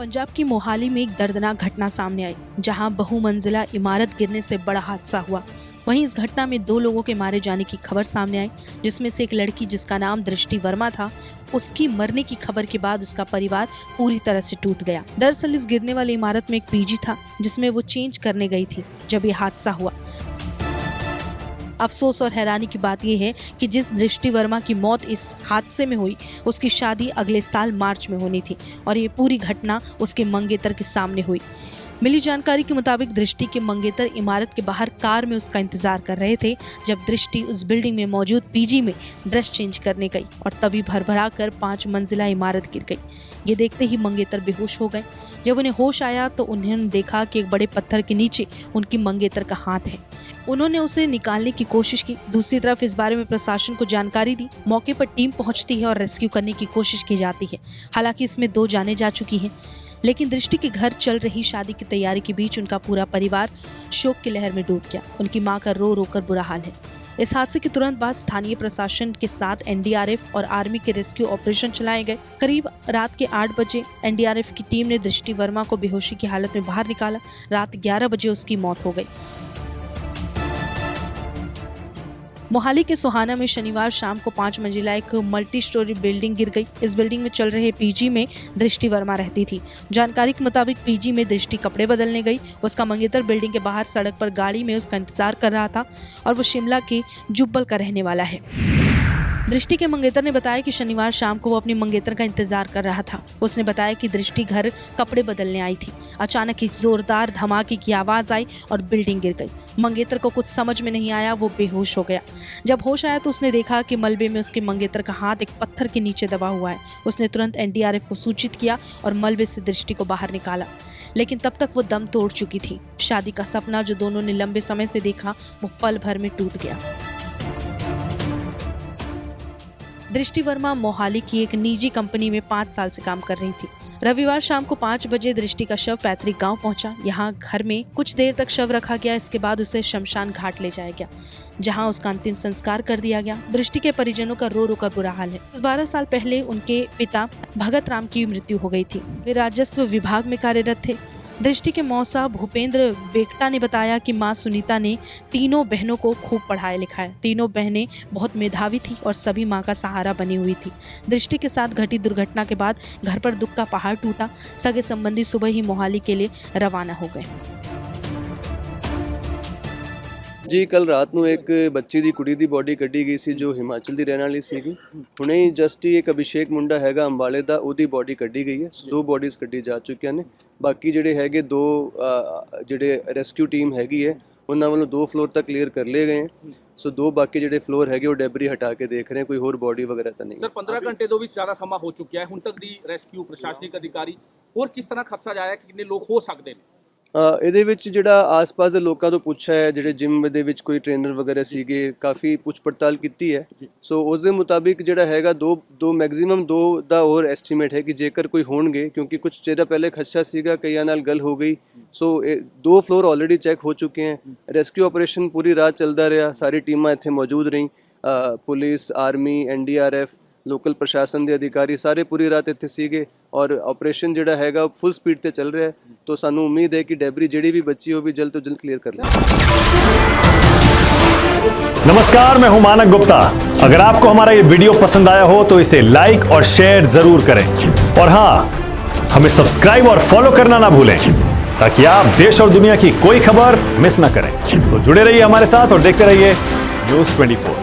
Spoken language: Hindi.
पंजाब की मोहाली में एक दर्दनाक घटना सामने आई, जहां बहुमंजिला इमारत गिरने से बड़ा हादसा हुआ। वहीं इस घटना में 2 लोगों के मारे जाने की खबर सामने आई, जिसमें से एक लड़की जिसका नाम दृष्टि वर्मा था, उसकी मरने की खबर के बाद उसका परिवार पूरी तरह से टूट गया। दरअसल इस गिरने वाली इमारत में एक पीजी था, जिसमें वो चेंज करने गई थी जब ये हादसा हुआ। अफसोस और हैरानी की बात यह है कि जिस दृष्टि वर्मा की मौत इस हादसे में हुई, उसकी शादी अगले साल मार्च में होनी थी और ये पूरी घटना उसके मंगेतर के सामने हुई। मिली जानकारी के मुताबिक दृष्टि के मंगेतर इमारत के बाहर कार में उसका इंतजार कर रहे थे, जब दृष्टि उस बिल्डिंग में मौजूद पीजी में ड्रेस चेंज करने गई और तभी भरभरा कर 5 मंजिला इमारत गिर गई। ये देखते ही मंगेतर बेहोश हो गए। जब उन्हें होश आया तो उन्होंने देखा कि एक बड़े पत्थर के नीचे उनकी मंगेतर का हाथ है। उन्होंने उसे निकालने की कोशिश की। दूसरी तरफ इस बारे में प्रशासन को जानकारी दी। मौके पर टीम पहुंचती है और रेस्क्यू करने की कोशिश की जाती है। हालांकि इसमें 2 जानें जा चुकी हैं, लेकिन दृष्टि के घर चल रही शादी की तैयारी के बीच उनका पूरा परिवार शोक की लहर में डूब गया। उनकी मां का रो रो कर बुरा हाल है। इस हादसे के तुरंत बाद स्थानीय प्रशासन के साथ एनडीआरएफ और आर्मी के रेस्क्यू ऑपरेशन चलाए गए। करीब रात के 8 बजे एनडीआरएफ की टीम ने दृष्टि वर्मा को बेहोशी की हालत में बाहर निकाला। रात 11 बजे उसकी मौत हो गई। मोहाली के सोहाना में शनिवार शाम को 5 मंजिला एक मल्टी स्टोरी बिल्डिंग गिर गई। इस बिल्डिंग में चल रहे पीजी में दृष्टि वर्मा रहती थी। जानकारी के मुताबिक पीजी में दृष्टि कपड़े बदलने गई। उसका मंगेतर बिल्डिंग के बाहर सड़क पर गाड़ी में उसका इंतजार कर रहा था और वो शिमला के जुब्बल का रहने वाला है। दृष्टि के मंगेतर ने बताया कि शनिवार शाम को वो अपनी मंगेतर का इंतजार कर रहा था। उसने बताया कि दृष्टि घर कपड़े बदलने आई थी। अचानक एक जोरदार धमाके की आवाज आई और बिल्डिंग गिर गई। मंगेतर को कुछ समझ में नहीं आया, वो बेहोश हो गया। जब होश आया तो उसने देखा कि मलबे में उसके मंगेतर का हाथ एक पत्थर के नीचे दबा हुआ है। उसने तुरंत एनडीआरएफ को सूचित किया और मलबे से दृष्टि को बाहर निकाला, लेकिन तब तक वो दम तोड़ चुकी थी। शादी का सपना जो दोनों ने लंबे समय से देखा, वो पल भर में टूट गया। दृष्टि वर्मा मोहाली की एक निजी कंपनी में 5 साल से काम कर रही थी। रविवार शाम को 5 बजे दृष्टि का शव पैतृक गांव पहुंचा। यहां घर में कुछ देर तक शव रखा गया। इसके बाद उसे शमशान घाट ले जाया गया, जहां उसका अंतिम संस्कार कर दिया गया। दृष्टि के परिजनों का रो रो कर बुरा हाल है। 12 साल पहले उनके पिता भगत राम की मृत्यु हो गई थी। वे राजस्व विभाग में कार्यरत थे। दृष्टि के मौसा भूपेंद्र बेकटा ने बताया कि मां सुनीता ने तीनों बहनों को खूब पढ़ाया लिखाया। तीनों बहनें बहुत मेधावी थी और सभी मां का सहारा बनी हुई थी। दृष्टि के साथ घटी दुर्घटना के बाद घर पर दुख का पहाड़ टूटा। सगे संबंधी सुबह ही मोहाली के लिए रवाना हो गए। जी कल रात ਨੂੰ ਇੱਕ ਬੱਚੀ ਦੀ ਕੁੜੀ ਦੀ ਬੋਡੀ ਕੱਢੀ ਗਈ ਸੀ ਜੋ ਹਿਮਾਚਲ ਦੀ ਰਹਿਣ ਵਾਲੀ ਸੀਗੀ। ਹੁਣੇ ਹੀ ਜਸਟ ਹੀ ਇੱਕ ਅਭਿਸ਼ੇਕ ਮੁੰਡਾ ਹੈਗਾ ਅੰਬਾਲੇ ਦਾ, ਉਹਦੀ ਬੋਡੀ ਕੱਢੀ ਗਈ ਹੈ। 2 ਬੋਡੀਜ਼ ਕੱਢੀ ਜਾ ਚੁੱਕੀਆਂ ਨੇ। ਬਾਕੀ ਜਿਹੜੇ ਹੈਗੇ 2 ਜਿਹੜੇ ਰੈਸਕਿਊ ਟੀਮ ਹੈਗੀ ਹੈ, ਉਹਨਾਂ ਵੱਲੋਂ 2 ਫਲੋਰ ਤੱਕ ਕਲੀਅਰ ਕਰ ਲਏ ਗਏ हैं। ਸੋ 2 ਬਾਕੀ ਜਿਹੜੇ ਫਲੋਰ ਹੈਗੇ ਉਹ ਡੈਬਰੀ ਹਟਾ ਕੇ ਦੇਖ ਰਹੇ, ਕੋਈ ਹੋਰ ਬੋਡੀ ਵਗੈरह ਤਾਂ ਨਹੀਂ। ਸਰ 15 ਘੰਟੇ ਤੋਂ ਵੀ ਜ਼ਿਆਦਾ ਸਮਾਂ ਹੋ ਚੁੱਕਿਆ ਹੈ। ਹੁਣ ਤੱਕ ਦੀ ਰੈਸਕਿਊ ਪ੍ਰਸ਼ਾਸਨਿਕ ਅਧਿਕਾਰੀ ਹੋਰ ਕਿਸ ਤਰ੍ਹਾਂ ਖਦਸ਼ਾ ਜਾਇਆ ਕਿ ਕਿੰਨੇ ਲੋਕ ਹੋ ਸਕਦੇ ਨੇ? ਇਹਦੇ ਵਿੱਚ ਜਿਹੜਾ ਆਸ-ਪਾਸ ਦੇ ਲੋਕਾਂ ਤੋਂ ਪੁੱਛਿਆ ਹੈ, ਜਿਹੜੇ ਜਿਮ ਦੇ ਵਿੱਚ ਕੋਈ ਟ੍ਰੇਨਰ ਵਗੈरह ਸੀਗੇ, ਕਾਫੀ ਪੁੱਛ ਪੜਤਾਲ ਕੀਤੀ ਹੈ। ਸੋ ਉਸ ਦੇ ਮੁਤਾਬਿਕ ਜਿਹੜਾ ਹੈਗਾ 2 ਮੈਕਸਿਮਮ 2 ਦਾ ਹੋਰ ਐਸਟੀਮੇਟ ਹੈ ਕਿ ਜੇਕਰ ਕੋਈ ਹੋਣਗੇ, ਕਿਉਂਕਿ ਕੁਝ ਜਿਹੜਾ ਪਹਿਲੇ ਖਦਸ਼ਾ ਸੀਗਾ ਕਈਆਂ ਨਾਲ ਗੱਲ ਹੋ ਗਈ। ਸੋ 2 ਫਲੋਰ ਆਲਰੇਡੀ ਚੈੱਕ ਹੋ ਚੁੱਕੇ ਹੈ। ਰੈਸਕਿਊ ਆਪਰੇਸ਼ਨ ਪੂਰੀ ਰਾਤ ਚੱਲਦਾ ਰਿਹਾ। ਸਾਰੀ ਟੀਮਾਂ ਇੱਥੇ ਮੌਜੂਦ ਰਹੀਂ। ਪੁਲਿਸ, ਆਰਮੀ, ਐਨਡੀਆਰਐਫ, ਲੋਕਲ ਪ੍ਰਸ਼ਾਸਨ ਦੇ ਅਧਿਕਾਰੀ ਸਾਰੇ ਪੂਰੀ ਰਾਤ ਇੱਥੇ ਸੀਗੇ और ऑपरेशन ਜਿਹੜਾ ਹੈਗਾ फुल स्पीड ਤੇ ਚੱਲ ਰਿਹਾ है। तो ਸਾਨੂੰ उम्मीद है कि डेबरी ਜਿਹੜੀ भी बची वो भी जल्द तो जल्द क्लियर कर लें। नमस्कार, मैं हूं मानक गुप्ता। अगर आपको हमारा ये वीडियो पसंद आया हो तो इसे लाइक और शेयर जरूर करें और हाँ, हमें सब्सक्राइब और फॉलो करना ना भूलें ताकि आप देश और दुनिया की कोई खबर मिस ना करें। तो जुड़े रहिए हमारे साथ और देखते रहिए न्यूज़ 24।